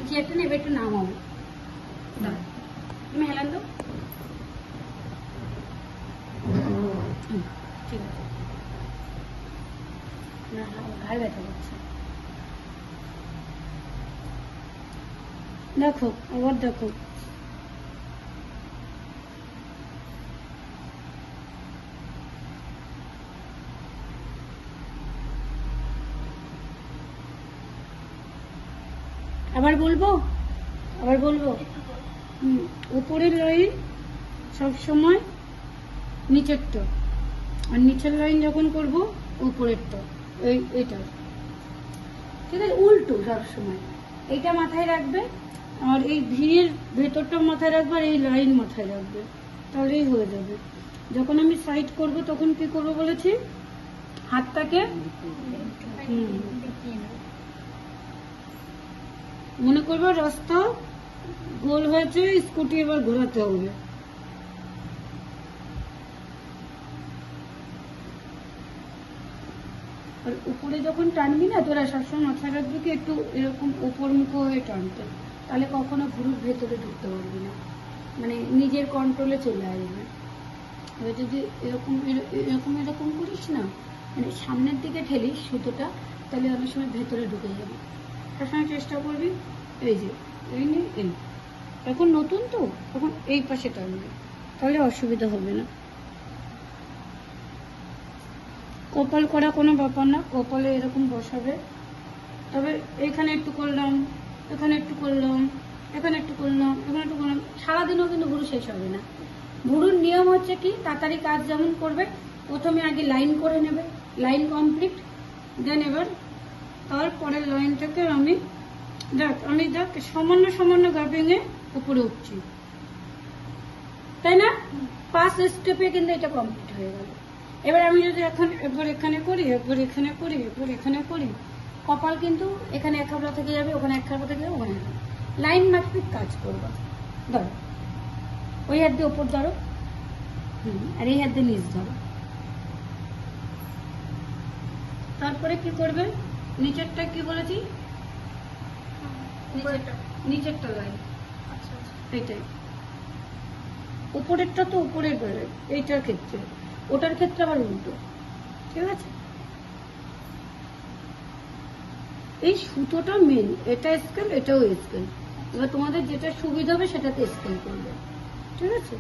চেয়ারটা নেবে একটু নামাবো, তুমি হেলান দাও। ঠিক আছে, না ঘাড় ব্যথা করছে। দেখো আবার দেখো, আবার বলবো, আবার বলবো। উপরের লাইন সবসময় নিচেরটা, আর নিচের লাইন যখন করব উপরেরটা, এইটা ঠিক আছে, উল্টো সবসময়। এইটা মাথায় রাখবে, আর এই ভিড়ের ভেতরটা মাথায় রাখবে, আর এই লাইন মাথায় রাখবে, তাহলেই হয়ে যাবে। যখন আমি সাইড করব তখন কি করবো বলেছি, হাতটাকে মনে করবো রাস্তা গোল হয়েছে, স্কুটি এবার ঘোরাতে হবে। আর উপরে যখন টানবি না তোরা সবসময় মাথায় রাখবি কি একটু এরকম উপর মুখ হয়ে টানতে, তাহলে কখনো ভুরুর ভেতরে ঢুকতে পারবি না, মানে নিজের কন্ট্রোলে চলে আসবে। এবার যদি এরকম এরকম এরকম করিস না, মানে সামনের দিকে ঠেলিস সুতোটা, তাহলে অনেক সময় ভেতরে ঢুকে যাবে। সবসময় চেষ্টা করবি এই যে এই নিয়ে এই, এখন নতুন তো এখন এই পাশে টানবে, তাহলে অসুবিধা হবে না। কপাল করা কোনো ব্যাপার না, কপালে এরকম বসাবে, তবে এইখানে একটু করলাম, এখানে একটু করলাম, এখানে একটু করলাম, এখানে একটু করলাম, সারাদিনও কিন্তু ভুরু শেষ হবে না। ভুরুর নিয়ম হচ্ছে কি, তাড়াতাড়ি কাজ যেমন করবে, প্রথমে আগে লাইন করে নেবে, লাইন কমপ্লিট, দেন এবার তারপরের লাইন থেকে আমি দেখ সামান্য সামান্য গ্যাপিংয়ে উপরে উঠছি, তাই না? 5 স্টেপে কিন্তু এটা কমপ্লিট হয়ে গেল। এবার আমি যদি এখন একবার এখানে করি, একবার এখানে করি, একবার এখানে করি, কপাল কিন্তু এখানে এক খাবলা থেকে যাবে, ওখানে এক খাবলা থেকে যাবে, ওখানে লাইন মাফিক কাজ করবা। ধরো ওই হাত দিয়ে ওপর ধরো, আর এই হাত দিয়ে নিচ ধরো। তারপরে কি করবে, নিচেরটা কি বলেছি, নিচেরটা লাইন এইটাই, উপরেরটা তো উপরের বেড়ে, এইটার ক্ষেত্রে, ওটার ক্ষেত্রে আবার উল্টো, ঠিক আছে? এই সুতোটা মেন, এটা স্কেল, এটাও স্কেল। এবার তোমাদের যেটা সুবিধা হবে সেটাতে স্কেল করবে, ঠিক আছে?